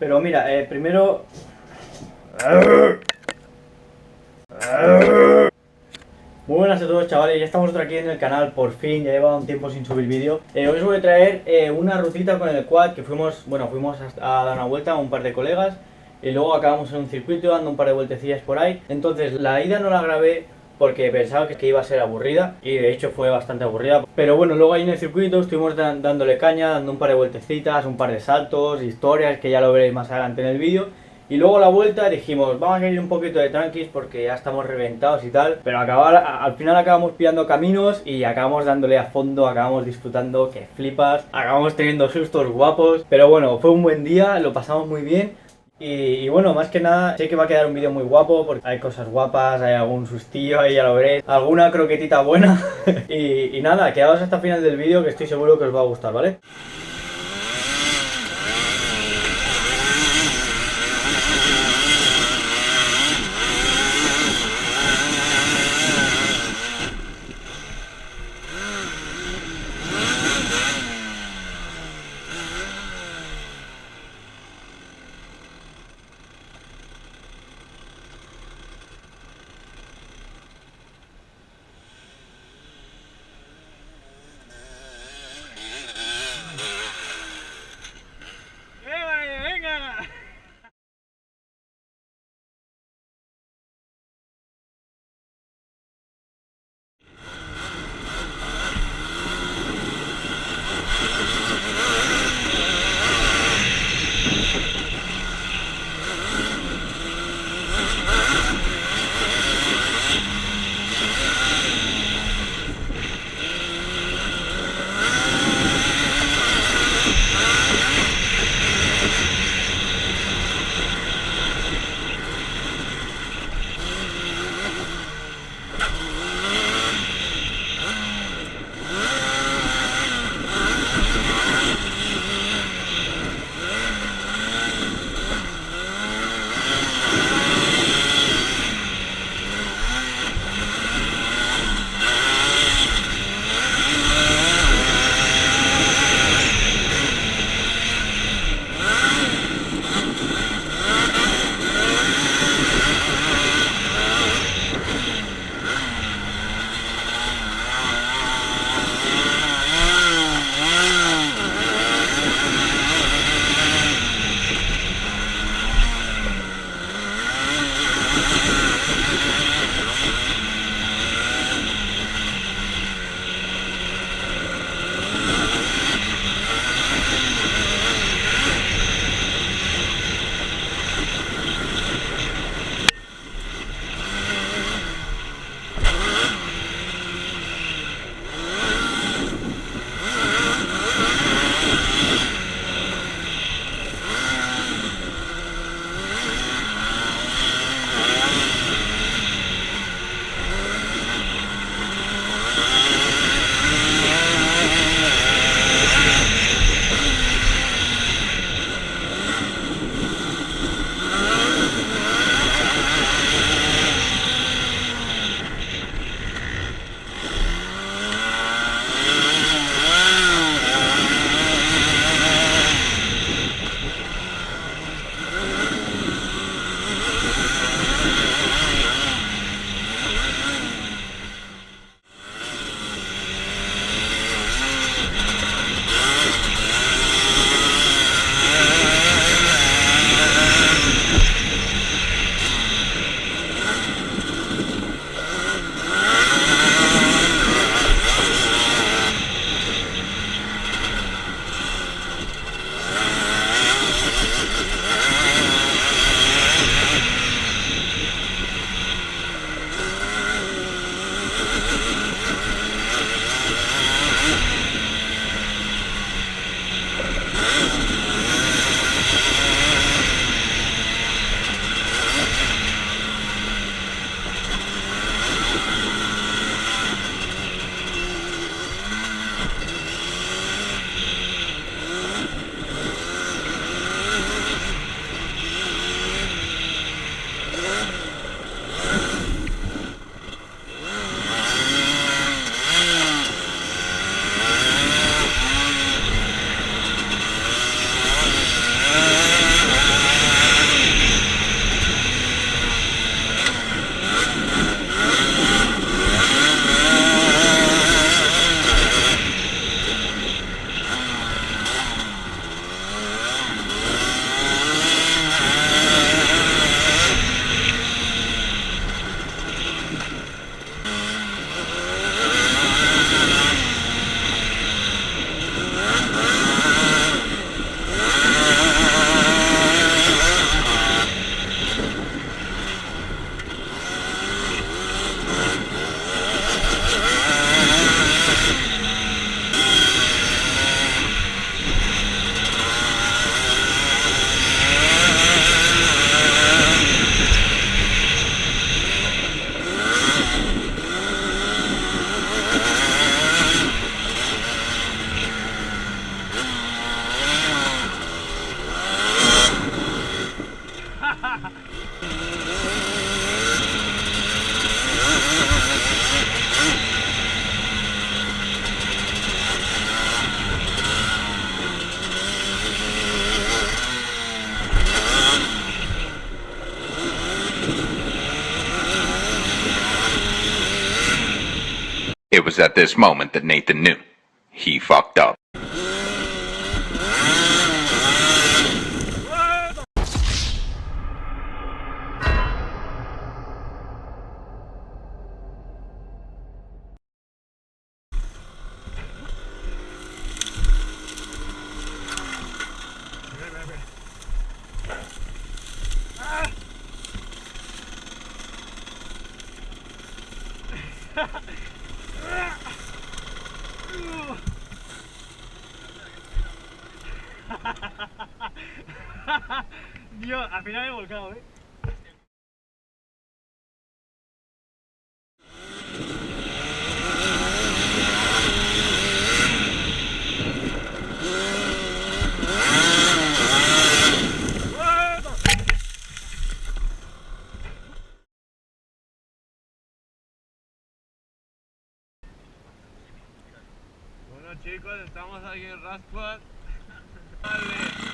Pero mira, primero... Muy buenas a todos, chavales, ya estamos otra aquí en el canal, por fin, ya llevaba un tiempo sin subir vídeo. Hoy os voy a traer una rutita con el quad que fuimos a dar una vuelta a un par de colegas y luego acabamos en un circuito dando un par de vueltecillas por ahí. Entonces la ida no la grabé porque pensaba que iba a ser aburrida y de hecho fue bastante aburrida. Pero bueno, luego ahí en el circuito estuvimos dándole caña, dando un par de vueltecitas, un par de saltos, historias que ya lo veréis más adelante en el vídeo. Y luego a la vuelta dijimos, vamos a ir un poquito de tranquis porque ya estamos reventados y tal. Pero al final acabamos pillando caminos y acabamos dándole a fondo, acabamos disfrutando que flipas, acabamos teniendo sustos guapos. Pero bueno, fue un buen día, lo pasamos muy bien. Y bueno, más que nada, sé que va a quedar un vídeo muy guapo porque hay cosas guapas, hay algún sustillo, ahí ya lo veréis, alguna croquetita buena. y nada, quedaos hasta el final del vídeo que estoy seguro que os va a gustar, ¿vale? was at this moment that Nathan knew. He fucked up. Dios, al final he volcado, ¿eh? Bueno chicos, estamos aquí en Rasquad. Vale.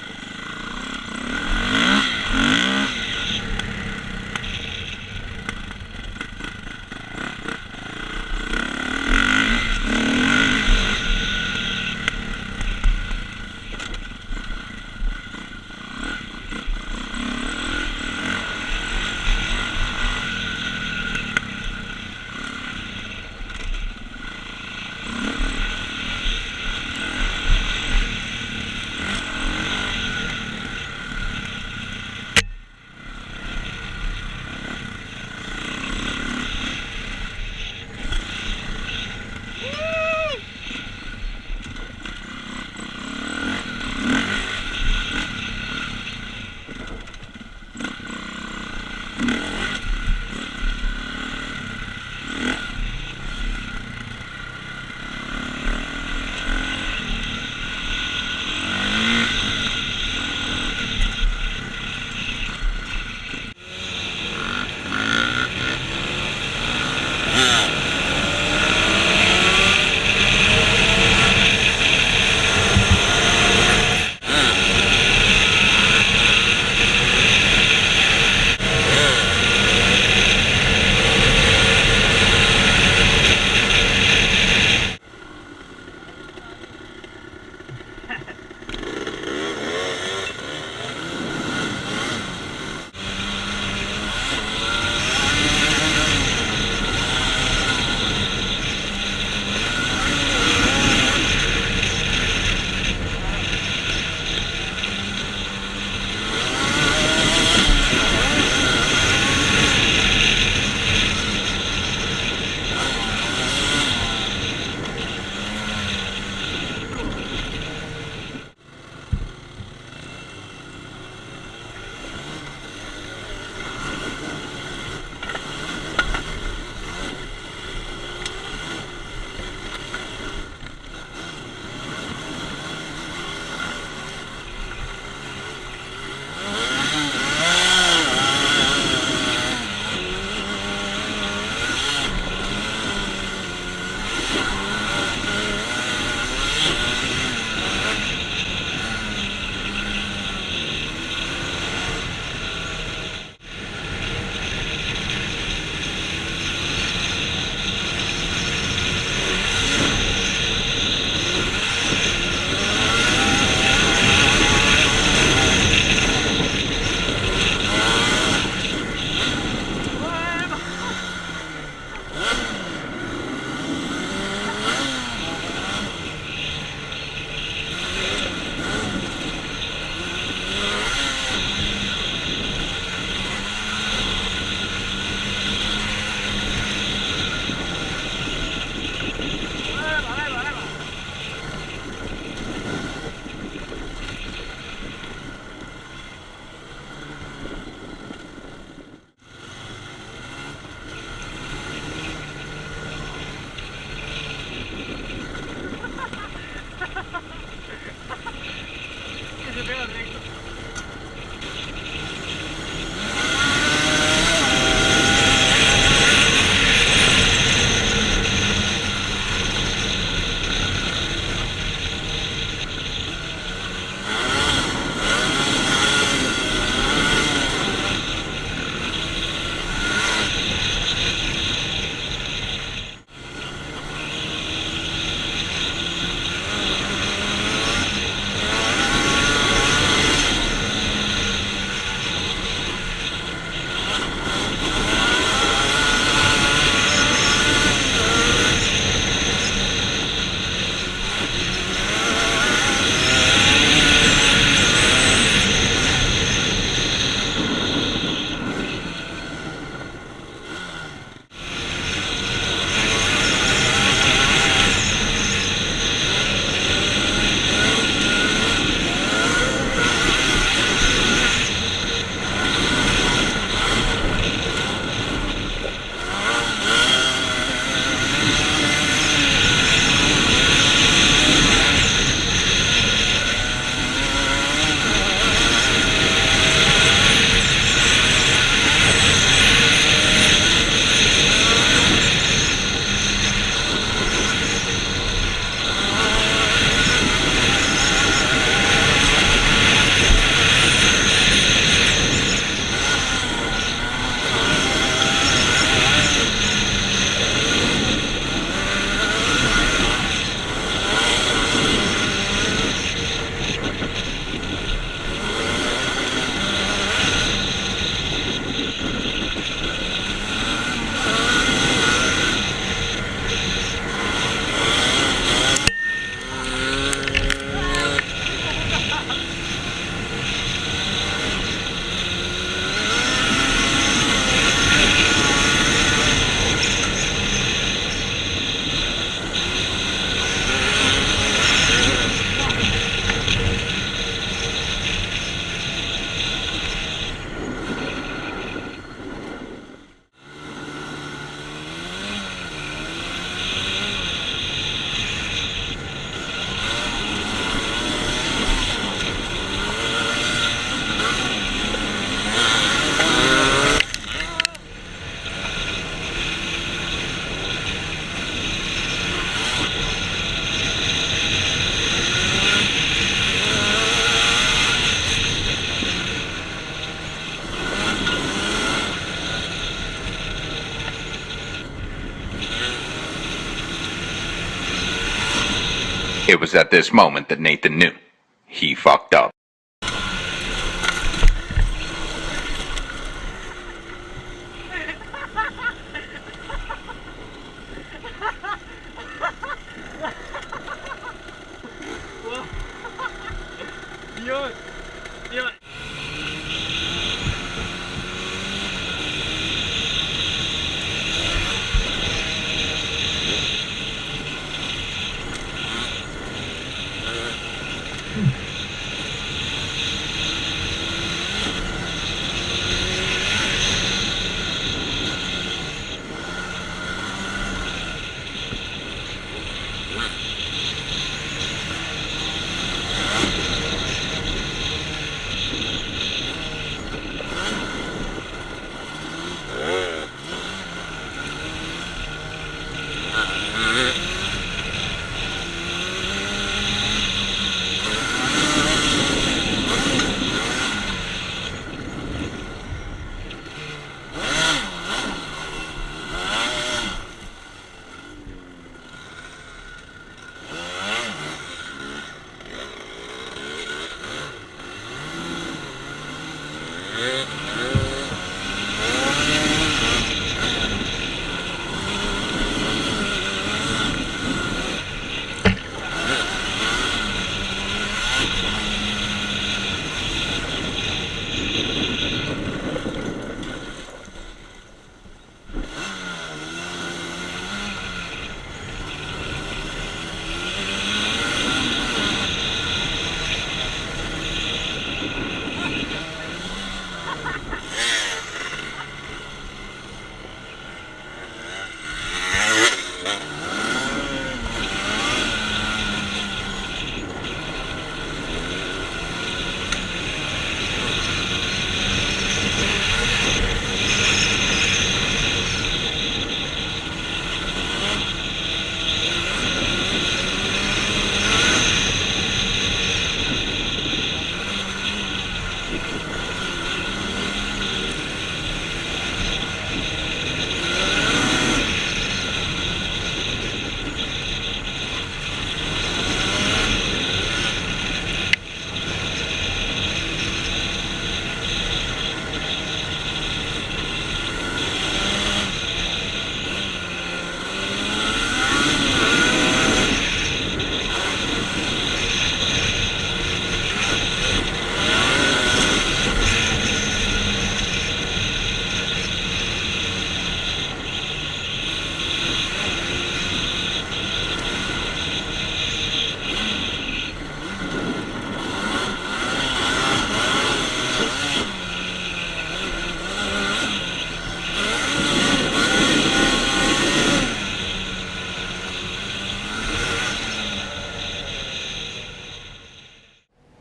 It was at this moment that Nathan knew. He fucked up. Dios, Dios.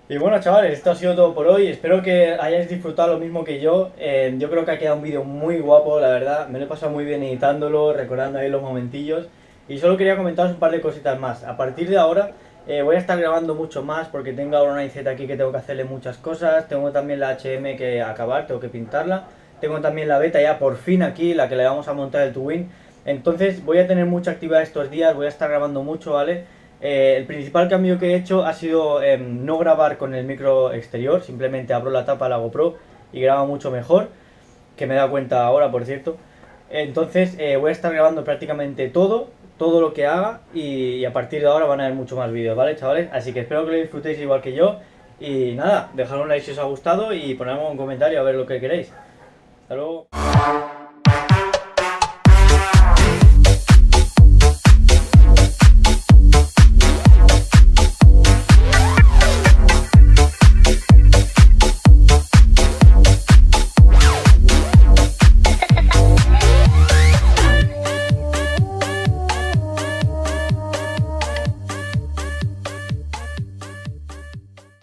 Y bueno, chavales, esto ha sido todo por hoy. Espero que hayáis disfrutado lo mismo que yo. Yo creo que ha quedado un vídeo muy guapo, la verdad. Me lo he pasado muy bien editándolo, recordando ahí los momentillos. Y solo quería comentaros un par de cositas más. A partir de ahora voy a estar grabando mucho más porque tengo ahora una IZ aquí que tengo que hacerle muchas cosas. Tengo también la HM que acabar, tengo que pintarla. Tengo también la beta ya por fin aquí, la que le vamos a montar el Twin. Entonces voy a tener mucha actividad estos días, voy a estar grabando mucho, ¿vale? El principal cambio que he hecho ha sido no grabar con el micro exterior, simplemente abro la tapa de la GoPro y grabo mucho mejor, que me he dado cuenta ahora, por cierto. Entonces voy a estar grabando prácticamente todo lo que haga y a partir de ahora van a haber mucho más vídeos, ¿vale, chavales? Así que espero que lo disfrutéis igual que yo y nada, dejad un like si os ha gustado y ponedme un comentario a ver lo que queréis. Hasta luego.